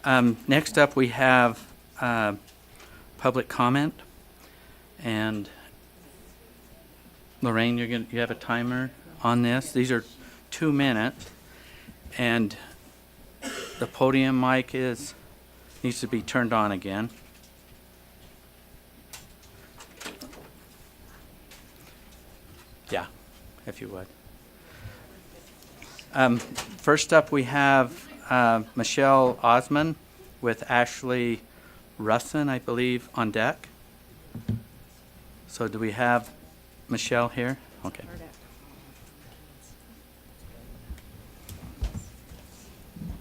Next up, we have public comment. And Lorraine, you have a timer on this. These are 2 minutes. And the podium mic needs to be turned on again. Yeah, if you would. First up, we have Michelle Osman with Ashley Russin, I believe, on deck. So do we have Michelle here? Okay.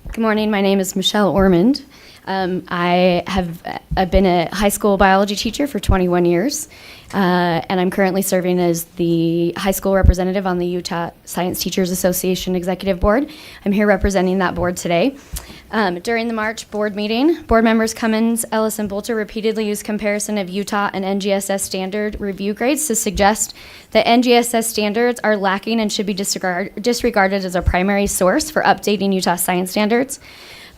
Good morning. My name is Michelle Ormond. I've been a high school biology teacher for 21 years, and I'm currently serving as the high school representative on the Utah Science Teachers Association Executive Board. I'm here representing that board today. During the March board meeting, board members Cummins, Ellis, and Bolter repeatedly used comparison of Utah and NGSS standard review grades to suggest that NGSS standards are lacking and should be disregarded as a primary source for updating Utah science standards.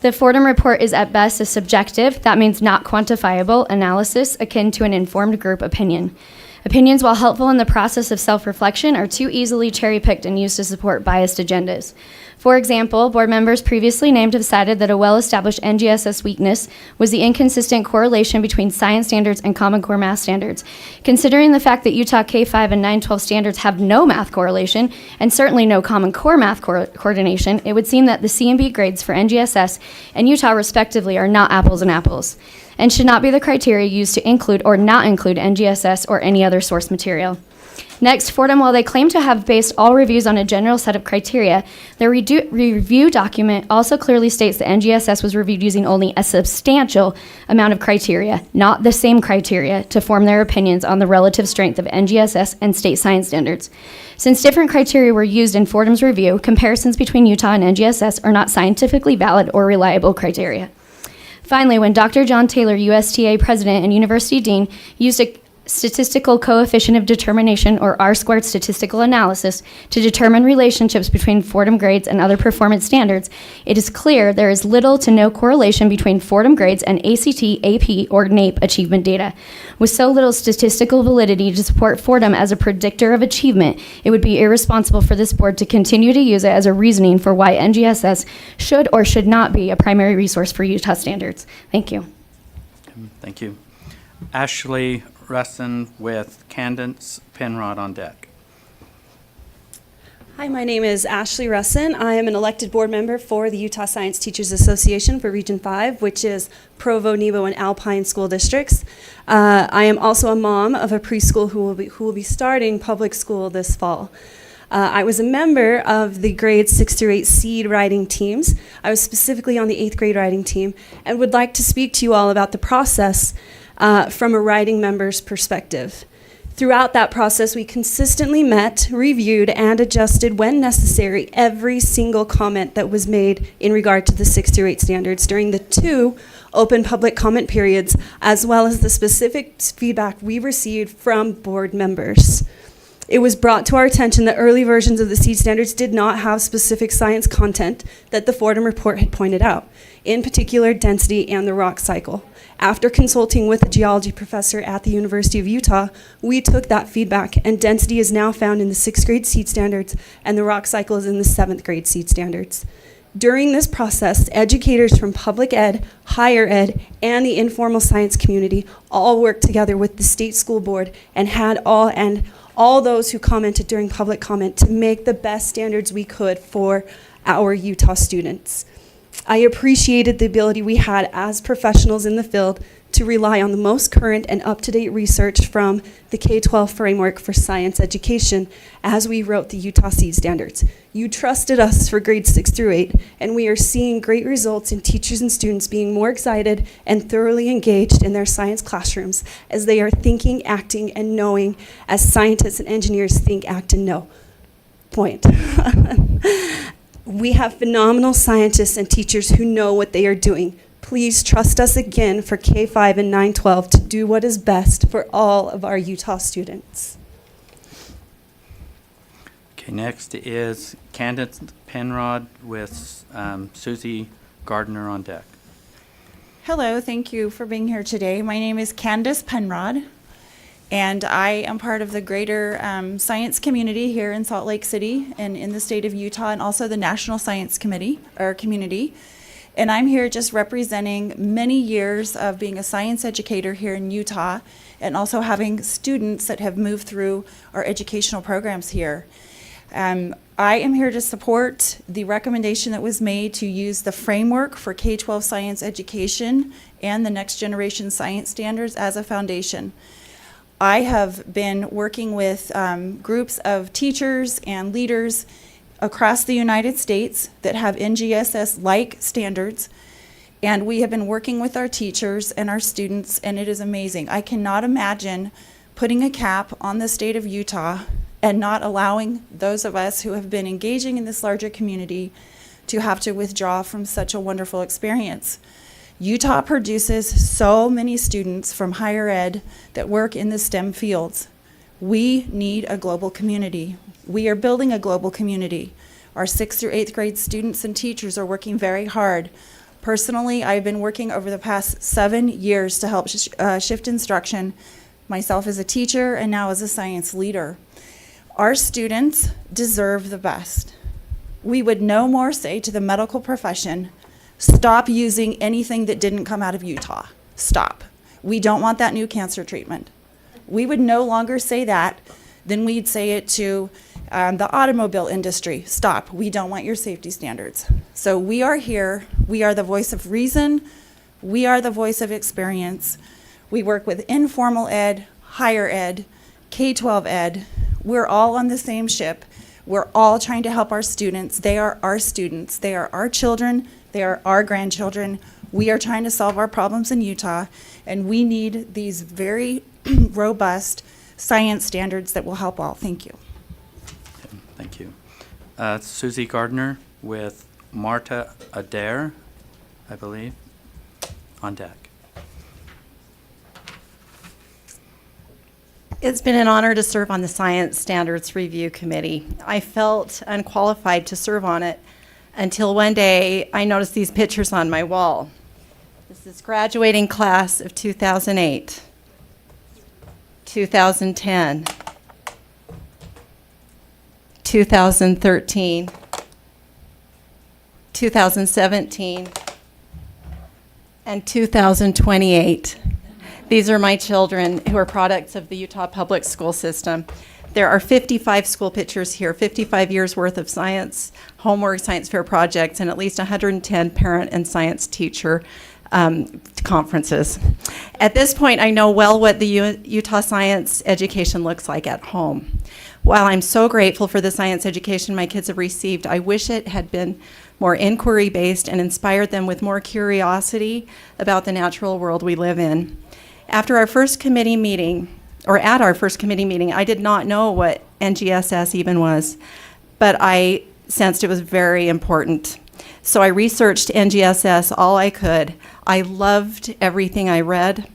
The Fordham report is at best a subjective, that means not quantifiable, analysis akin to an informed group opinion. Opinions, while helpful in the process of self-reflection, are too easily cherry-picked and used to support biased agendas. For example, board members previously named have cited that a well-established NGSS weakness was the inconsistent correlation between science standards and Common Core math standards. Considering the fact that Utah K-5 and 912 standards have no math correlation and certainly no Common Core math coordination, it would seem that the C and B grades for NGSS and Utah respectively are not apples and apples, and should not be the criteria used to include or not include NGSS or any other source material. Next, Fordham, while they claim to have based all reviews on a general set of criteria, their review document also clearly states that NGSS was reviewed using only a substantial amount of criteria, not the same criteria, to form their opinions on the relative strength of NGSS and state science standards. Since different criteria were used in Fordham's review, comparisons between Utah and NGSS are not scientifically valid or reliable criteria. Finally, when Dr. John Taylor, USTA president and university dean, used a statistical coefficient of determination, or R-squared statistical analysis, to determine relationships between Fordham grades and other performance standards, it is clear there is little to no correlation between Fordham grades and ACT, AP, or NAEP achievement data. With so little statistical validity to support Fordham as a predictor of achievement, it would be irresponsible for this board to continue to use it as a reasoning for why NGSS should or should not be a primary resource for Utah standards. Thank you. Thank you. Ashley Russin with Candace Penrod on deck. Hi, my name is Ashley Russin. I am an elected board member for the Utah Science Teachers Association for Region 5, which is Provo, Nebo, and Alpine school districts. I am also a mom of a preschool who will be starting public school this fall. I was a member of the grades 6 through 8 seed writing teams. I was specifically on the 8th grade writing team and would like to speak to you all about the process from a writing member's perspective. Throughout that process, we consistently met, reviewed, and adjusted when necessary every single comment that was made in regard to the 6 through 8 standards during the 2 open public comment periods, as well as the specific feedback we received from board members. It was brought to our attention that early versions of the seed standards did not have specific science content that the Fordham report had pointed out, in particular density and the rock cycle. After consulting with a geology professor at the University of Utah, we took that feedback, and density is now found in the 6th grade seed standards, and the rock cycle is in the 7th grade seed standards. During this process, educators from public ed, higher ed, and the informal science community all worked together with the state school board and had all those who commented during public comment to make the best standards we could for our Utah students. I appreciated the ability we had as professionals in the field to rely on the most current and up-to-date research from the K-12 framework for science education as we wrote the Utah Seed Standards. You trusted us for grades 6 through 8, and we are seeing great results in teachers and students being more excited and thoroughly engaged in their science classrooms as they are thinking, acting, and knowing as scientists and engineers think, act, and know. Point. We have phenomenal scientists and teachers who know what they are doing. Please trust us again for K-5 and 912 to do what is best for all of our Utah students. Okay, next is Candace Penrod with Susie Gardner on deck. Hello, thank you for being here today. My name is Candace Penrod, and I am part of the greater science community here in Salt Lake City and in the state of Utah, and also the National Science Committee or community. And I'm here just representing many years of being a science educator here in Utah, and also having students that have moved through our educational programs here. I am here to support the recommendation that was made to use the framework for K-12 science education and the next generation science standards as a foundation. I have been working with groups of teachers and leaders across the United States that have NGSS-like standards, and we have been working with our teachers and our students, and it is amazing. I cannot imagine putting a cap on the state of Utah and not allowing those of us who have been engaging in this larger community to have to withdraw from such a wonderful experience. Utah produces so many students from higher ed that work in the STEM fields. We need a global community. We are building a global community. Our 6th through 8th grade students and teachers are working very hard. Personally, I've been working over the past 7 years to help shift instruction, myself as a teacher and now as a science leader. Our students deserve the best. We would no more say to the medical profession, stop using anything that didn't come out of Utah. Stop. We don't want that new cancer treatment. We would no longer say that than we'd say it to the automobile industry. Stop. We don't want your safety standards. So we are here. We are the voice of reason. We are the voice of experience. We work with informal ed, higher ed, K-12 ed. We're all on the same ship. We're all trying to help our students. They are our students. They are our children. They are our grandchildren. We are trying to solve our problems in Utah, and we need these very robust science standards that will help all. Thank you. Thank you. Susie Gardner with Marta Adair, I believe, on deck. It's been an honor to serve on the Science Standards Review Committee. I felt unqualified to serve on it until one day I noticed these pictures on my wall. This is graduating class of 2008, 2010, 2013, 2017, and 2028. These are my children who are products of the Utah public school system. There are 55 school pictures here, 55 years worth of science, homework, science fair projects, and at least 110 parent and science teacher conferences. At this point, I know well what the Utah science education looks like at home. While I'm so grateful for the science education my kids have received, I wish it had been more inquiry-based and inspired them with more curiosity about the natural world we live in. At our first committee meeting, I did not know what NGSS even was, but I sensed it was very important. So I researched NGSS all I could. I loved everything I read.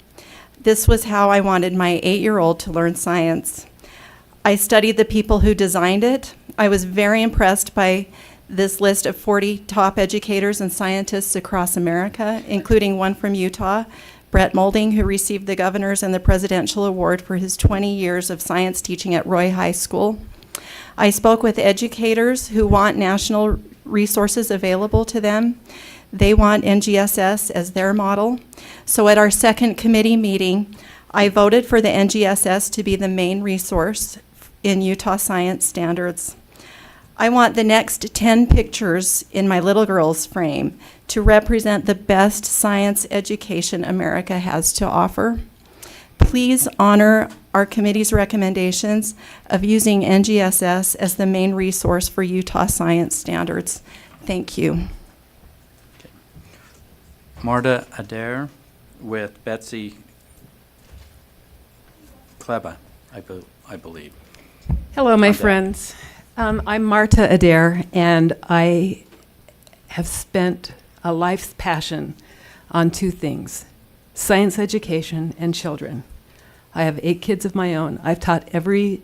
This was how I wanted my 8-year-old to learn science. I studied the people who designed it. I was very impressed by this list of 40 top educators and scientists across America, including one from Utah, Brett Molding, who received the governor's and the presidential award for his 20 years of science teaching at Roy High School. I spoke with educators who want national resources available to them. They want NGSS as their model. So at our second committee meeting, I voted for the NGSS to be the main resource in Utah science standards. I want the next 10 pictures in my little girl's frame to represent the best science education America has to offer. Please honor our committee's recommendations of using NGSS as the main resource for Utah science standards. Thank you. Marta Adair with Betsy Kleba, I believe. Hello, my On deck. friends. I'm Marta Adair, and I have spent a life's passion on two things: science education and children. I have 8 kids of my own. I've taught every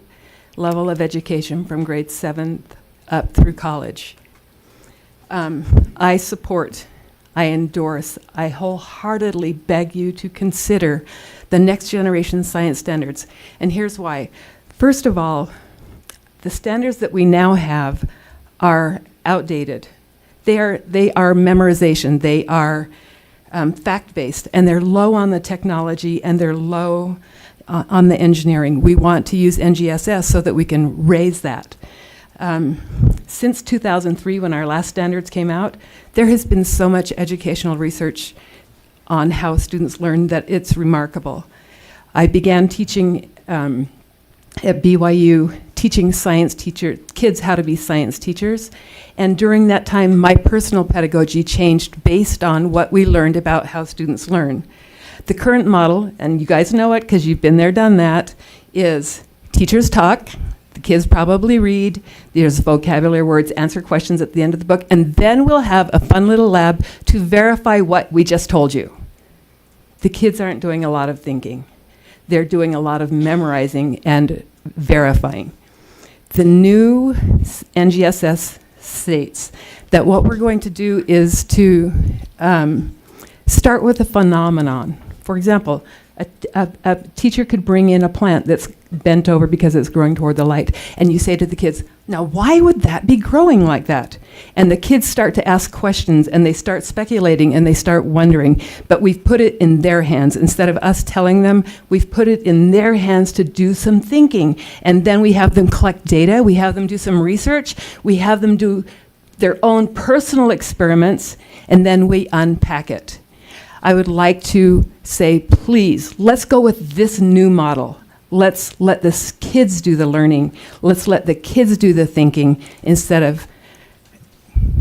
level of education from grade 7th up through college. I support I endorse, I wholeheartedly beg you to consider the next generation science standards. And here's why. First of all, the standards that we now have are outdated. They are memorization. They are fact-based, and they're low on the technology, and they're low on the engineering. We want to use NGSS so that we can raise that. Since 2003, when our last standards came out, there has been so much educational research on how students learn that it's remarkable. I began teaching at BYU, teaching kids how to be science teachers. And during that time, my personal pedagogy changed based on what we learned about how students learn. The current model, and you guys know it because you've been there, done that, is teachers talk, the kids probably read, there's vocabulary words, answer questions at the end of the book, and then we'll have a fun little lab to verify what we just told you. The kids aren't doing a lot of thinking. They're doing a lot of memorizing and verifying. The new NGSS states that what we're going to do is to start with a phenomenon. For example, a teacher could bring in a plant that's bent over because it's growing toward the light, and you say to the kids, now why would that be growing like that? And the kids start to ask questions, and they start speculating, and they start wondering, but we've put it in their hands. Instead of us telling them, we've put it in their hands to do some thinking, and then we have them collect data, we have them do some research, we have them do their own personal experiments, and then we unpack it. I would like to say, please, let's go with this new model. Let's let the kids do the learning. Let's let the kids do the thinking instead of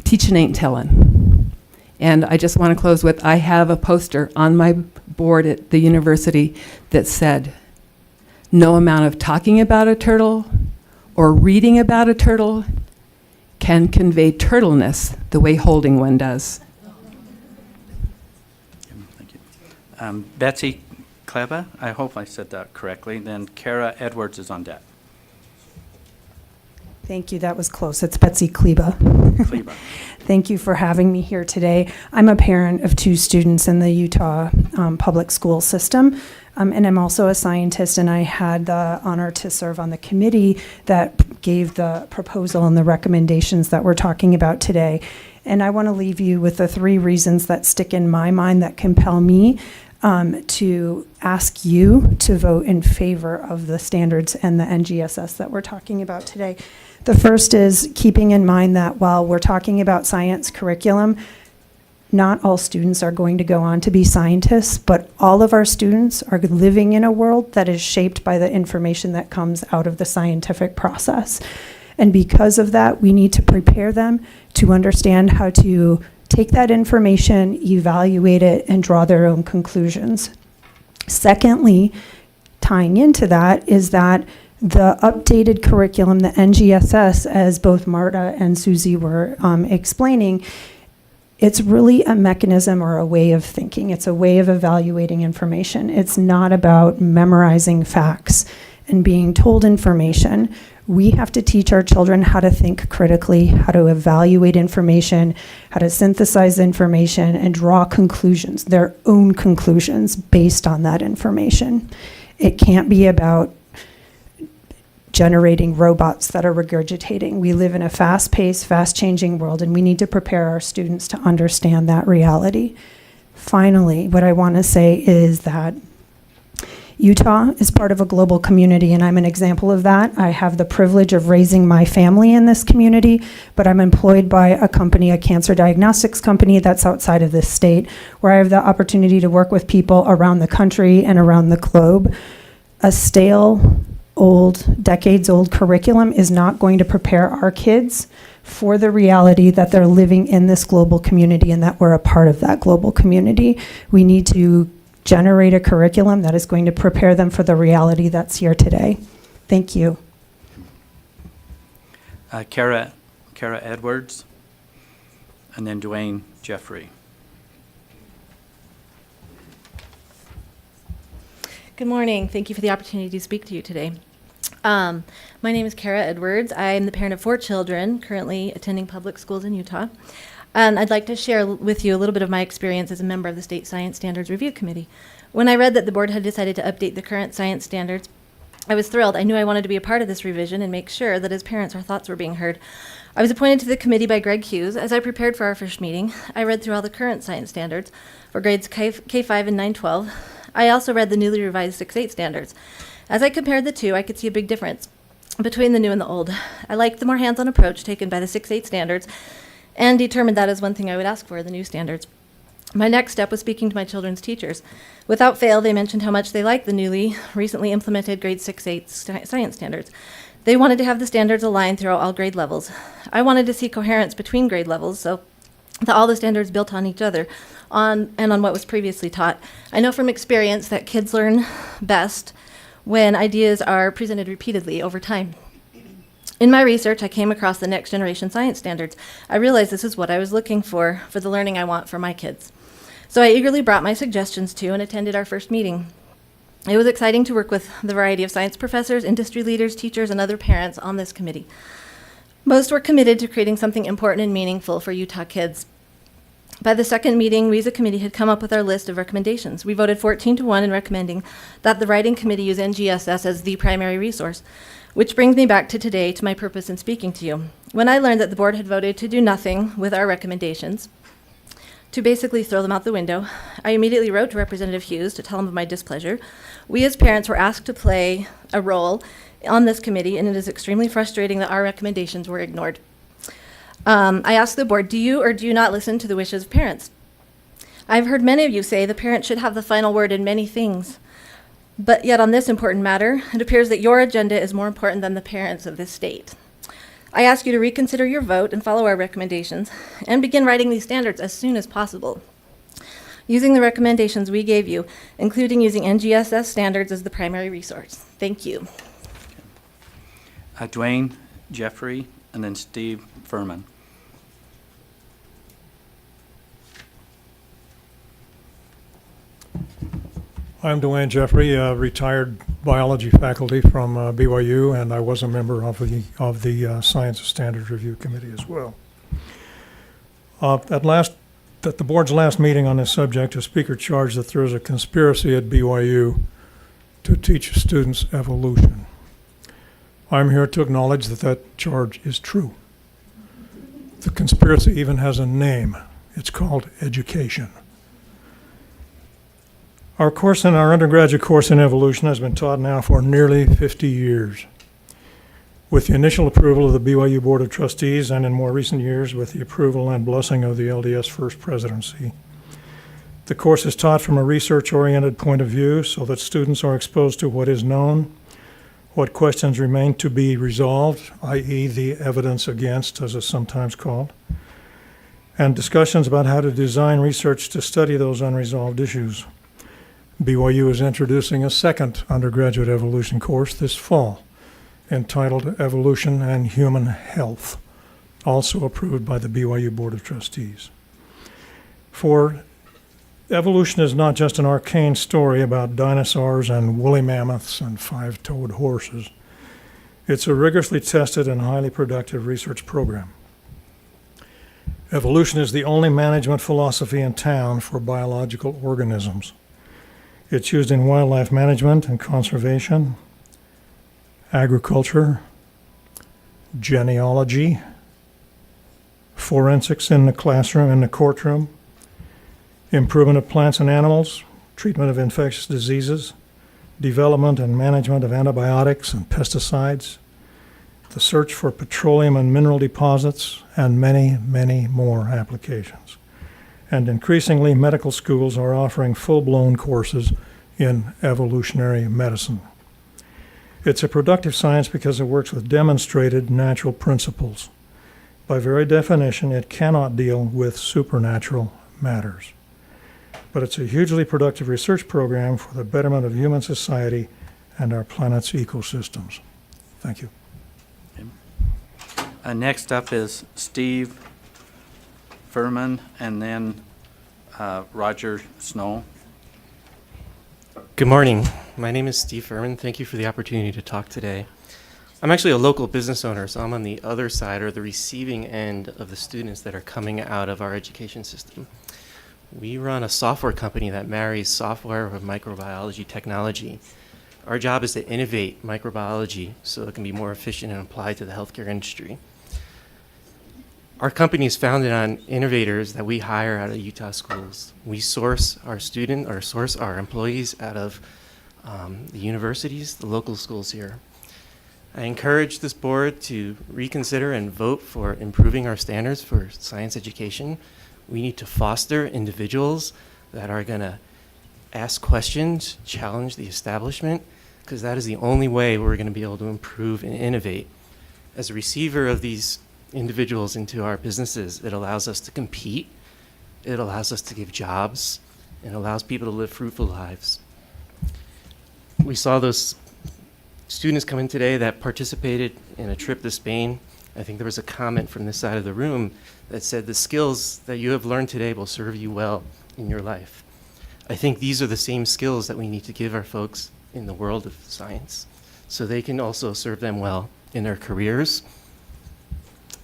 teaching ain't telling. And I just want to close with, I have a poster on my board at the university that said, no amount of talking about a turtle or reading about a turtle can convey turtleness the way holding one does. Thank you. Betsy Kleba, I hope I said that correctly. Then Kara Edwards is on deck. Thank you. That was close. It's Betsy Kleba. Kleba. Thank you for having me here today. I'm a parent of 2 students in the Utah public school system, and I'm also a scientist, and I had the honor to serve on the committee that gave the proposal and the recommendations that we're talking about today. And I want to leave you with the 3 reasons that stick in my mind that compel me to ask you to vote in favor of the standards and the NGSS that we're talking about today. The first is keeping in mind that while we're talking about science curriculum, not all students are going to go on to be scientists, but all of our students are living in a world that is shaped by the information that comes out of the scientific process. And because of that, we need to prepare them to understand how to take that information, evaluate it, and draw their own conclusions. Secondly, tying into that is that the updated curriculum, the NGSS, as both Marta and Susie were explaining, it's really a mechanism or a way of thinking. It's a way of evaluating information. It's not about memorizing facts and being told information. We have to teach our children how to think critically, how to evaluate information, how to synthesize information, and draw conclusions, their own conclusions based on that information. It can't be about generating robots that are regurgitating. We live in a fast-paced, fast-changing world, and we need to prepare our students to understand that reality. Finally, what I want to say is that Utah is part of a global community, and I'm an example of that. I have the privilege of raising my family in this community, but I'm employed by a company, a cancer diagnostics company that's outside of this state, where I have the opportunity to work with people around the country and around the globe. A stale, decades-old curriculum is not going to prepare our kids for the reality that they're living in this global community and that we're a part of that global community. We need to generate a curriculum that is going to prepare them for the reality that's here today. Thank you. Kara Edwards, and then Dwayne Jeffrey. Good morning. Thank you for the opportunity to speak to you today. My name is Kara Edwards. I am the parent of 4 children, currently attending public schools in Utah. And I'd like to share with you a little bit of my experience as a member of the State Science Standards Review Committee. When I read that the board had decided to update the current science standards, I was thrilled. I knew I wanted to be a part of this revision and make sure that as parents our thoughts were being heard. I was appointed to the committee by Greg Hughes. As I prepared for our first meeting, I read through all the current science standards for grades K5 and 9-12. I also read the newly revised 6-8 standards. As I compared the two, I could see a big difference between the new and the old. I liked the more hands-on approach taken by the 6-8 standards and determined that is one thing I would ask for in the new standards. My next step was speaking to my children's teachers. Without fail, they mentioned how much they liked the recently implemented grade 6-8 science standards. They wanted to have the standards aligned throughout all grade levels. I wanted to see coherence between grade levels so that all the standards built on each other on what was previously taught. I know from experience that kids learn best when ideas are presented repeatedly over time. In my research, I came across the next generation science standards. I realized this is what I was looking for the learning I want for my kids. So I eagerly brought my suggestions to and attended our first meeting. It was exciting to work with the variety of science professors, industry leaders, teachers, and other parents on this committee. Most were committed to creating something important and meaningful for Utah kids. By the second meeting, we as a committee had come up with our list of recommendations. We voted 14-1 in recommending that the writing committee use NGSS as the primary resource, which brings me back to today, to my purpose in speaking to you. When I learned that the board had voted to do nothing with our recommendations, to basically throw them out the window, I immediately wrote to Representative Hughes to tell him of my displeasure. We as parents were asked to play a role on this committee, and it is extremely frustrating that our recommendations were ignored. I asked the board, do you or do you not listen to the wishes of parents? I've heard many of you say the parent should have the final word in many things. But yet on this important matter, it appears that your agenda is more important than the parents of this state. I ask you to reconsider your vote and follow our recommendations and begin writing these standards as soon as possible, using the recommendations we gave you, including using NGSS standards as the primary resource. Thank you. Dwayne, Jeffrey, and then Steve Furman. I'm Dwayne Jeffrey, retired biology faculty from BYU, and I was a member of the Science Standards Review Committee as well. At the board's last meeting on this subject, a speaker charged that there is a conspiracy at BYU to teach students evolution. I'm here to acknowledge that that charge is true. The conspiracy even has a name. It's called education. Our undergraduate course in evolution has been taught now for nearly 50 years. With the initial approval of the BYU Board of Trustees and in more recent years with the approval and blessing of the LDS First Presidency. The course is taught from a research-oriented point of view so that students are exposed to what is known, what questions remain to be resolved, i.e. the evidence against, as it's sometimes called, and discussions about how to design research to study those unresolved issues. BYU is introducing a second undergraduate evolution course this fall entitled Evolution and Human Health, also approved by the BYU Board of Trustees. For evolution is not just an arcane story about dinosaurs and woolly mammoths and five-toed horses. It's a rigorously tested and highly productive research program. Evolution is the only management philosophy in town for biological organisms. It's used in wildlife management and conservation, agriculture, genealogy, forensics in the classroom, in the courtroom, improvement of plants and animals, treatment of infectious diseases, development and management of antibiotics and pesticides, the search for petroleum and mineral deposits, and many, many more applications. And increasingly, medical schools are offering full-blown courses in evolutionary medicine. It's a productive science because it works with demonstrated natural principles. By very definition, it cannot deal with supernatural matters. But it's a hugely productive research program for the betterment of human society and our planet's ecosystems. Thank you. Next up is Steve Furman, and then Roger Snow. Good morning. My name is Steve Furman. Thank you for the opportunity to talk today. I'm actually a local business owner, so I'm on the other side, or the receiving end of the students that are coming out of our education system. We run a software company that marries software with microbiology technology. Our job is to innovate microbiology so it can be more efficient and applied to the healthcare industry. Our company is founded on innovators that we hire out of Utah schools. We source our employees out of the universities, the local schools here. I encourage this board to reconsider and vote for improving our standards for science education. We need to foster individuals that are going to ask questions, challenge the establishment, because that is the only way we're going to be able to improve and innovate. As a receiver of these individuals into our businesses, it allows us to compete, it allows us to give jobs, and allows people to live fruitful lives. We saw those students come in today that participated in a trip to Spain. I think there was a comment from this side of the room that said the skills that you have learned today will serve you well in your life. I think these are the same skills that we need to give our folks in the world of science so they can also serve them well in their careers.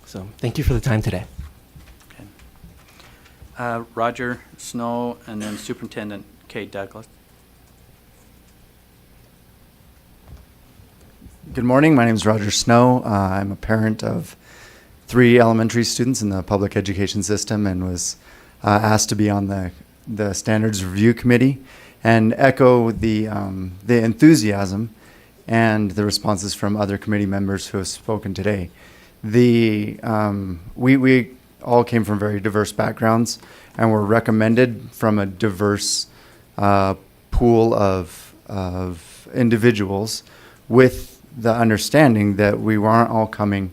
So thank you for the time today. Okay. Roger Snow, and then Superintendent Kate Douglas. Good morning. My name is Roger Snow. I'm a parent of 3 elementary students in the public education system and was asked to be on the Standards Review Committee and echo the enthusiasm and the responses from other committee members who have spoken today. We all came from very diverse backgrounds and were recommended from a diverse pool of individuals with the understanding that we weren't all coming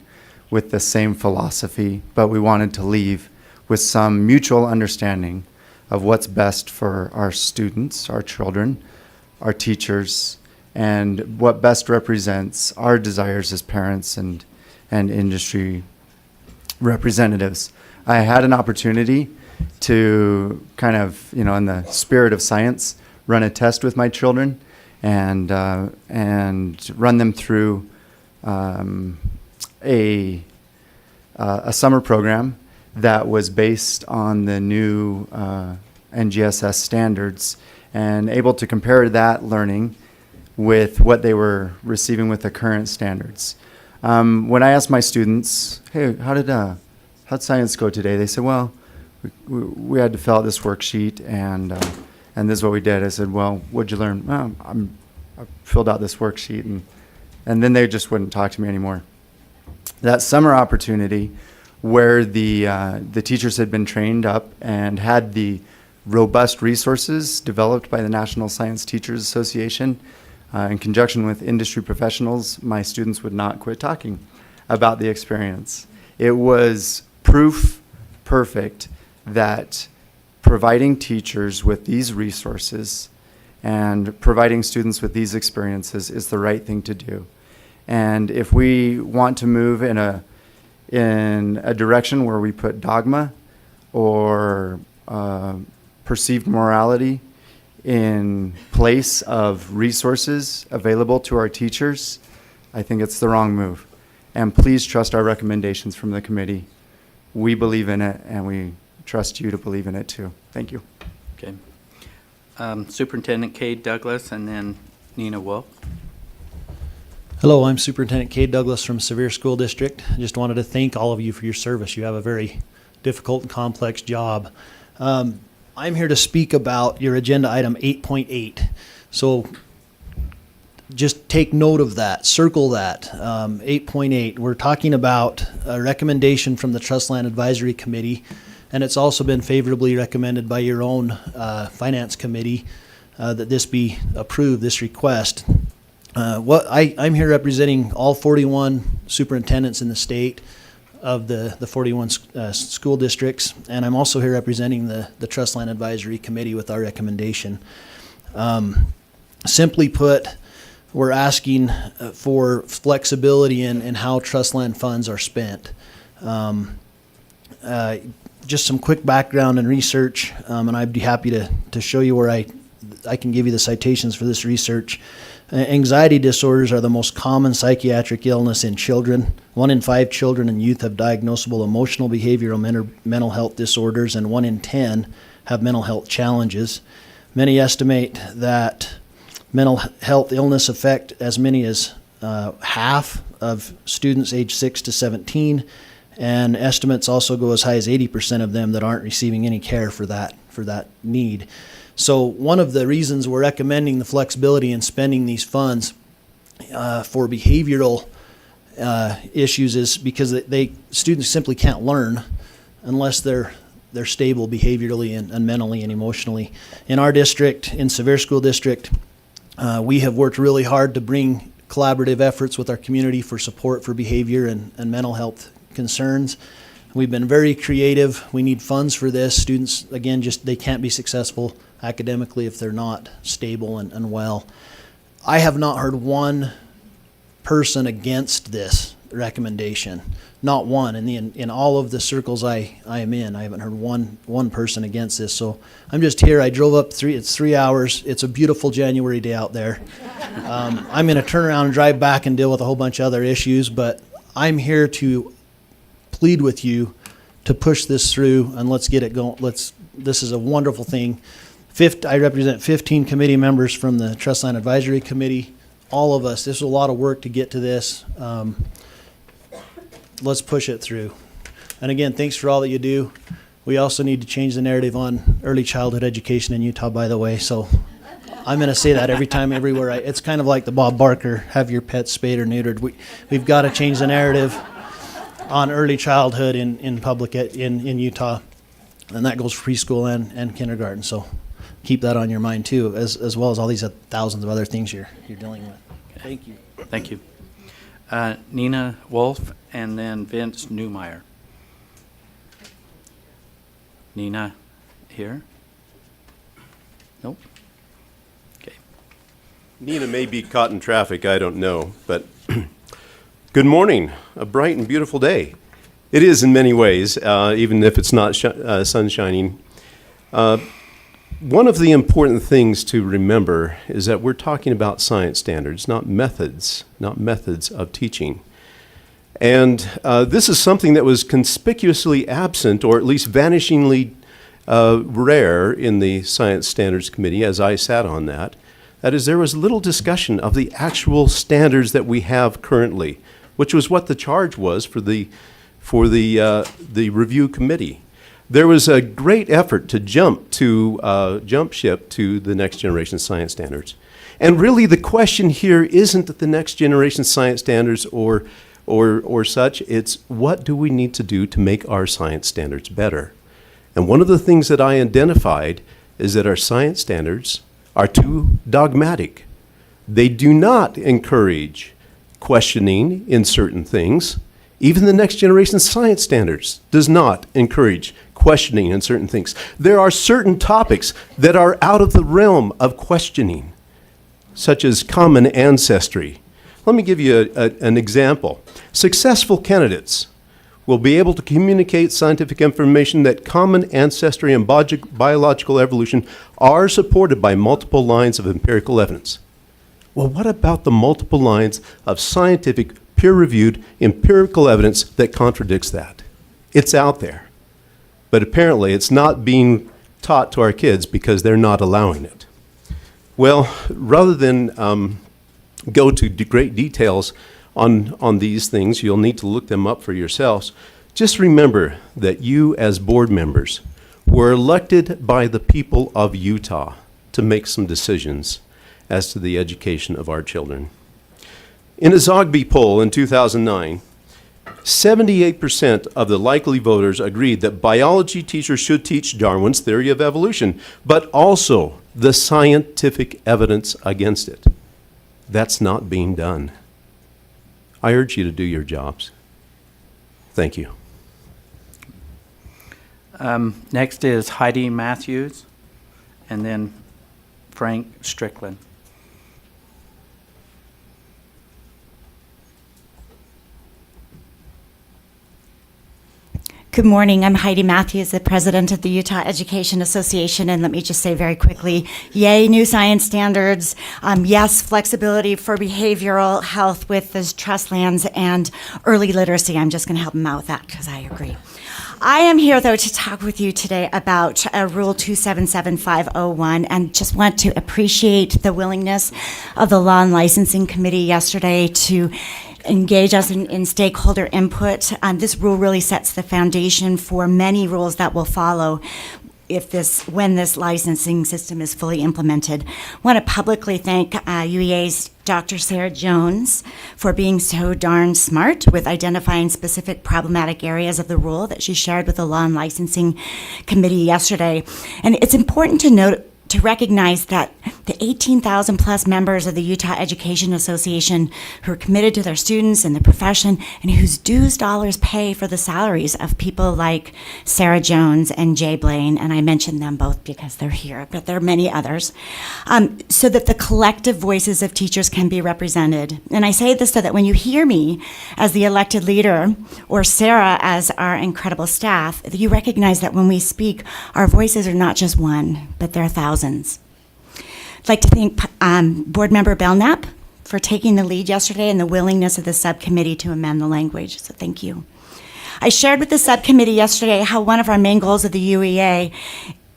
with the same philosophy, but we wanted to leave with some mutual understanding of what's best for our students, our children, our teachers, and what best represents our desires as parents and industry representatives. I had an opportunity to kind of, in the spirit of science, run a test with my children and run them through a summer program that was based on the new NGSS standards and able to compare that learning with what they were receiving with the current standards. When I asked my students, hey, how'd science go today? They said, well, we had to fill out this worksheet and this is what we did. I said, well, what'd you learn? Well, I filled out this worksheet and then they just wouldn't talk to me anymore. That summer opportunity where the teachers had been trained up and had the robust resources developed by the National Science Teachers Association in conjunction with industry professionals, my students would not quit talking about the experience. It was proof perfect that providing teachers with these resources and providing students with these experiences is the right thing to do. And if we want to move in a direction where we put dogma or perceived morality in place of resources available to our teachers, I think it's the wrong move. And please trust our recommendations from the committee. We believe in it, and we trust you to believe in it too. Thank you. Okay. Superintendent Kate Douglas, and then Nina Wolf. Hello, I'm Superintendent Cade Douglas from Sevier School District. I just wanted to thank all of you for your service. You have a very difficult and complex job. I'm here to speak about your agenda item 8.8. So just take note of that, circle that. 8.8, we're talking about a recommendation from the Trust Land Advisory Committee, and it's also been favorably recommended by your own Finance Committee that this be approved, this request. I'm here representing all 41 superintendents in the state of the 41 school districts, and I'm also here representing the Trust Land Advisory Committee with our recommendation. Simply put, we're asking for flexibility in how trust land funds are spent. Just some quick background and research, and I'd be happy to show you where I can give you the citations for this research. Anxiety disorders are the most common psychiatric illness in children. 1 in 5 children and youth have diagnosable emotional, behavioral, mental health disorders, and 1 in 10 have mental health challenges. Many estimate that mental health illness affect as many as half of students aged 6 to 17, and estimates also go as high as 80% of them that aren't receiving any care for that need. So one of the reasons we're recommending the flexibility in spending these funds for behavioral issues is because students simply can't learn unless they're stable behaviorally and mentally and emotionally. In our district, in Sevier School District, we have worked really hard to bring collaborative efforts with our community for support for behavior and mental health concerns. We've been very creative. We need funds for this. Students, again, they can't be successful academically if they're not stable and well. I have not heard one person against this recommendation. Not one. In all of the circles I am in, I haven't heard one person against this. So I'm just here. I drove up it's 3 hours. It's a beautiful January day out there. I'm going to turn around and drive back and deal with a whole bunch of other issues, but I'm here to plead with you to push this through and let's get it going. This is a wonderful thing. I represent 15 committee members from the Trustline Advisory Committee. All of us, this was a lot of work to get to this. Let's push it through. And again, thanks for all that you do. We also need to change the narrative on early childhood education in Utah, by the way. So I'm going to say that every time, everywhere. It's kind of like the Bob Barker, have your pets spayed or neutered. We've got to change the narrative on early childhood in Utah. And that goes for preschool and kindergarten. So keep that on your mind too, as well as all these thousands of other things you're dealing with. Thank you. Thank you. Nina Wolf and then Vince Newmeyer. Nina here? Nope. Okay. Nina may be caught in traffic, I don't know, but good morning. A bright and beautiful day. It is in many ways, even if it's not sun shining. One of the important things to remember is that we're talking about science standards, not methods of teaching. And this is something that was conspicuously absent, or at least vanishingly rare in the Science Standards Committee as I sat on that. That is, there was little discussion of the actual standards that we have currently, which was what the charge was for the review committee. There was a great effort to jump ship to the next generation science standards. And really the question here isn't the next generation science standards or such, it's what do we need to do to make our science standards better? And one of the things that I identified is that our science standards are too dogmatic. They do not encourage questioning in certain things. Even the next generation science standards does not encourage questioning in certain things. There are certain topics that are out of the realm of questioning, such as common ancestry. Let me give you an example. Successful candidates will be able to communicate scientific information that common ancestry and biological evolution are supported by multiple lines of empirical evidence. Well, what about the multiple lines of scientific, peer-reviewed empirical evidence that contradicts that? It's out there. But apparently it's not being taught to our kids because they're not allowing it. Well, rather than go to great details on these things, you'll need to look them up for yourselves. Just remember that you as board members were elected by the people of Utah to make some decisions as to the education of our children. In a Zogby poll in 2009, 78% of the likely voters agreed that biology teachers should teach Darwin's theory of evolution, but also the scientific evidence against it. That's not being done. I urge you to do your jobs. Thank you. Next is Heidi Matthews and then Frank Strickland. Good morning. I'm Heidi Matthews, the president of the Utah Education Association, and let me just say very quickly, yay, new science standards. Yes, flexibility for behavioral health with the trust lands and early literacy. I'm just going to help them out with that because I agree. I am here, though, to talk with you today about Rule 277501 and just want to appreciate the willingness of the Law and Licensing Committee yesterday to engage us in stakeholder input. This rule really sets the foundation for many rules that will follow when this licensing system is fully implemented. I want to publicly thank UEA's Dr. Sarah Jones for being so darn smart with identifying specific problematic areas of the rule that she shared with the Law and Licensing Committee yesterday. And it's important to recognize that the 18,000 plus members of the Utah Education Association who are committed to their students and the profession and whose dues dollars pay for the salaries of people like Sarah Jones and Jay Blaine, and I mentioned them both because they're here, but there are many others, so that the collective voices of teachers can be represented. And I say this so that when you hear me as the elected leader or Sarah as our incredible staff, that you recognize that when we speak, our voices are not just one, but there are thousands. I'd like to thank Board Member Belknap for taking the lead yesterday and the willingness of the subcommittee to amend the language, so thank you. I shared with the subcommittee yesterday how one of our main goals of the UEA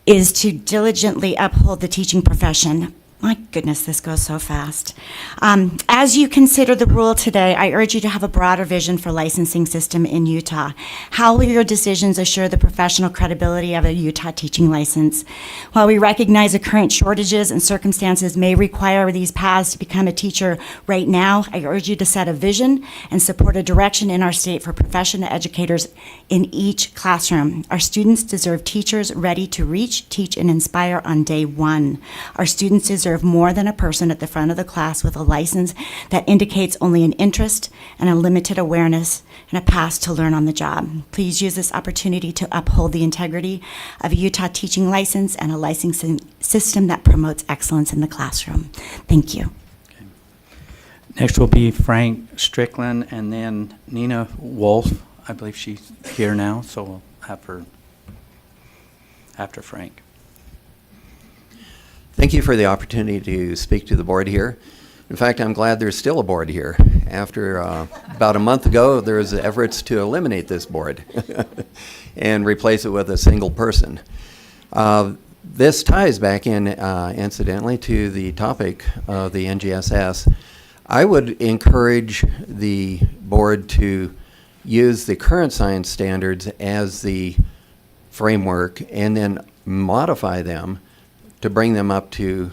is to diligently uphold the teaching profession. My goodness, this goes so fast. As you consider the rule today, I urge you to have a broader vision for licensing system in Utah. How will your decisions assure the professional credibility of a Utah teaching license? While we recognize the current shortages and circumstances may require these paths to become a teacher right now, I urge you to set a vision and support a direction in our state for professional educators in each classroom. Our students deserve teachers ready to reach, teach, and inspire on day one. Our students deserve more than a person at the front of the class with a license that indicates only an interest and a limited awareness and a path to learn on the job. Please use this opportunity to uphold the integrity of a Utah teaching license and a licensing system that promotes excellence in the classroom. Thank you. Okay. Next will be Frank Strickland and then Nina Wolf. I believe she's here now, so we'll have her after Frank. Thank you for the opportunity to speak to the board here. In fact, I'm glad there's still a board here. After about a month ago, there was efforts to eliminate this board and replace it with a single person. This ties back in, incidentally, to the topic of the NGSS. I would encourage the board to use the current science standards as the framework and then modify them to bring them up to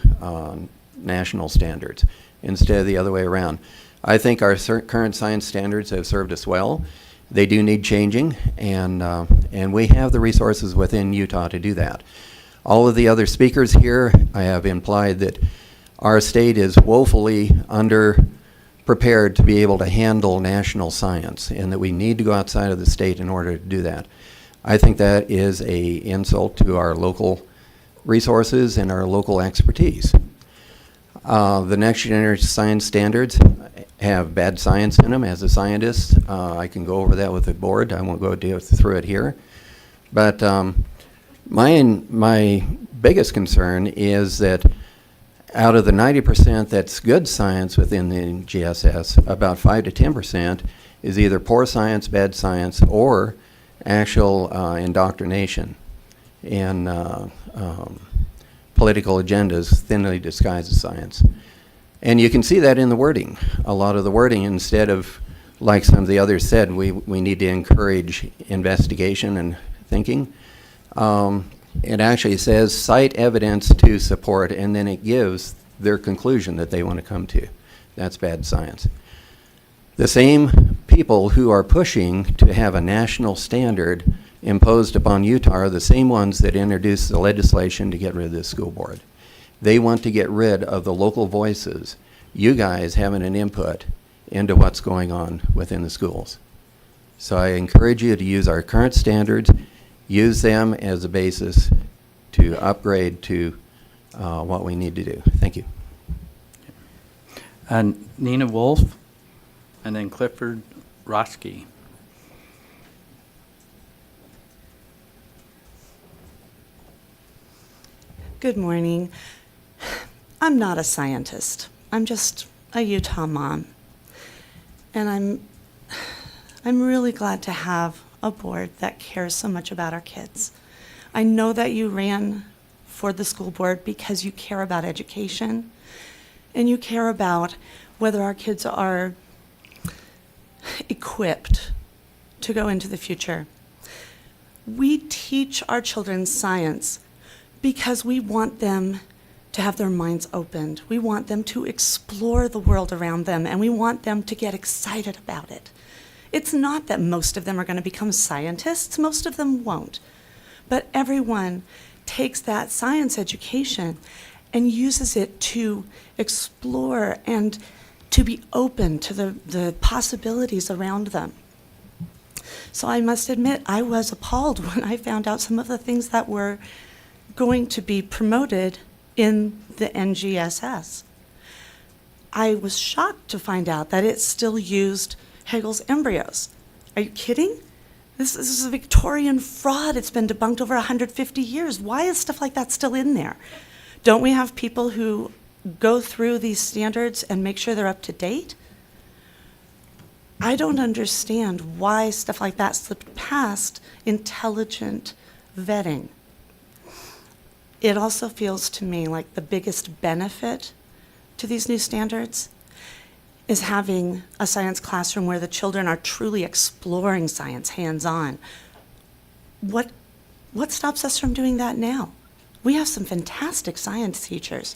national standards instead of the other way around. I think our current science standards have served us well. They do need changing, and we have the resources within Utah to do that. All of the other speakers here, I have implied that our state is woefully under-prepared to be able to handle national science, and that we need to go outside of the state in order to do that. I think that is an insult to our local resources and our local expertise. The next generation science standards have bad science in them. As a scientist, I can go over that with the board. I won't go through it here. But my biggest concern is that out of the 90% that's good science within the GSS, about 5 to 10% is either poor science, bad science, or actual indoctrination and political agendas thinly disguised as science. And you can see that in the wording. A lot of the wording, instead of, like some of the others said, we need to encourage investigation and thinking. It actually says cite evidence to support, and then it gives their conclusion that they want to come to. That's bad science. The same people who are pushing to have a national standard imposed upon Utah are the same ones that introduced the legislation to get rid of this school board. They want to get rid of the local voices, you guys having an input into what's going on within the schools. So I encourage you to use our current standards, use them as a basis to upgrade to what we need to do. Thank you. And Nina Wolf, and then Clifford Roski. Good morning. I'm not a scientist. I'm just a Utah mom. And I'm really glad to have a board that cares so much about our kids. I know that you ran for the school board because you care about education and you care about whether our kids are equipped to go into the future. We teach our children science because we want them to have their minds opened. We want them to explore the world around them, and we want them to get excited about it. It's not that most of them are going to become scientists. Most of them won't. But everyone takes that science education and uses it to explore and to be open to the possibilities around them. So I must admit, I was appalled when I found out some of the things that were going to be promoted in the NGSS. I was shocked to find out that it still used Hegel's embryos. Are you kidding? This is a Victorian fraud. It's been debunked over 150 years. Why is stuff like that still in there? Don't we have people who go through these standards and make sure they're up to date? I don't understand why stuff like that slipped past intelligent vetting. It also feels to me like the biggest benefit to these new standards is having a science classroom where the children are truly exploring science hands-on. What stops us from doing that now? We have some fantastic science teachers.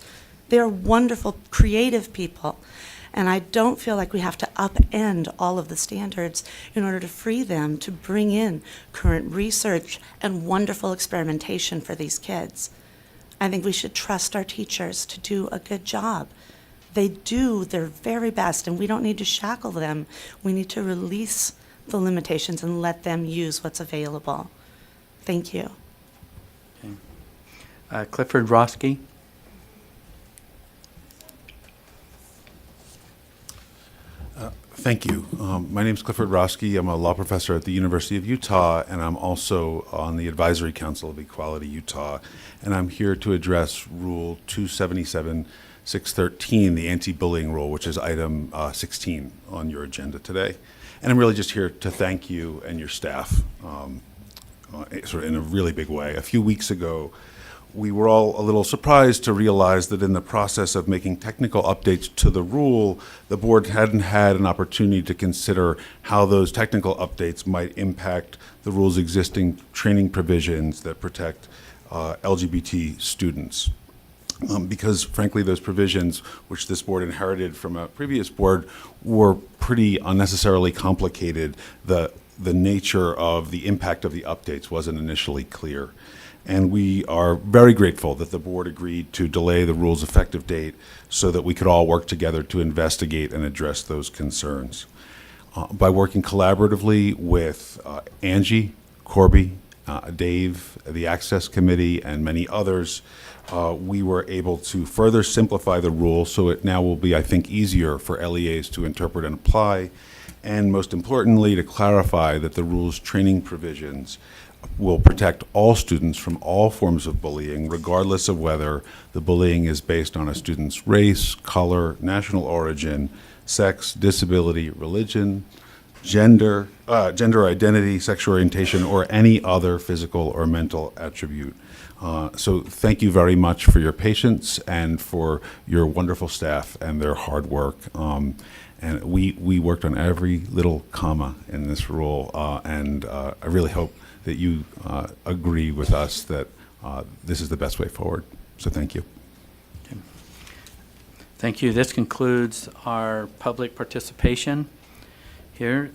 They're wonderful, creative people. And I don't feel like we have to upend all of the standards in order to free them to bring in current research and wonderful experimentation for these kids. I think we should trust our teachers to do a good job. They do their very best, and we don't need to shackle them. We need to release the limitations and let them use what's available. Thank you. Okay. Clifford Roski. Thank you. My name is Clifford Roski. I'm a law professor at the University of Utah, and I'm also on the Advisory Council of Equality Utah. And I'm here to address Rule 277-613, the anti-bullying rule, which is item 16 on your agenda today. And I'm really just here to thank you and your staff sort of in a really big way. A few weeks ago, we were all a little surprised to realize that in the process of making technical updates to the rule, the board hadn't had an opportunity to consider how those technical updates might impact the rule's existing training provisions that protect LGBT students. Because frankly, those provisions, which this board inherited from a previous board, were pretty unnecessarily complicated. The nature of the impact of the updates wasn't initially clear. And we are very grateful that the board agreed to delay the rule's effective date so that we could all work together to investigate and address those concerns. By working collaboratively with Angie, Corby, Dave, the Access Committee, and many others, we were able to further simplify the rule so it now will be, I think, easier for LEAs to interpret and apply, and most importantly, to clarify that the rule's training provisions will protect all students from all forms of bullying, regardless of whether the bullying is based on a student's race, color, national origin, sex, disability, religion, gender identity, sexual orientation, or any other physical or mental attribute. So thank you very much for your patience and for your wonderful staff and their hard work. And we worked on every little comma in this rule, and I really hope that you agree with us that this is the best way forward. So thank you. Okay. Thank you. This concludes our public participation here.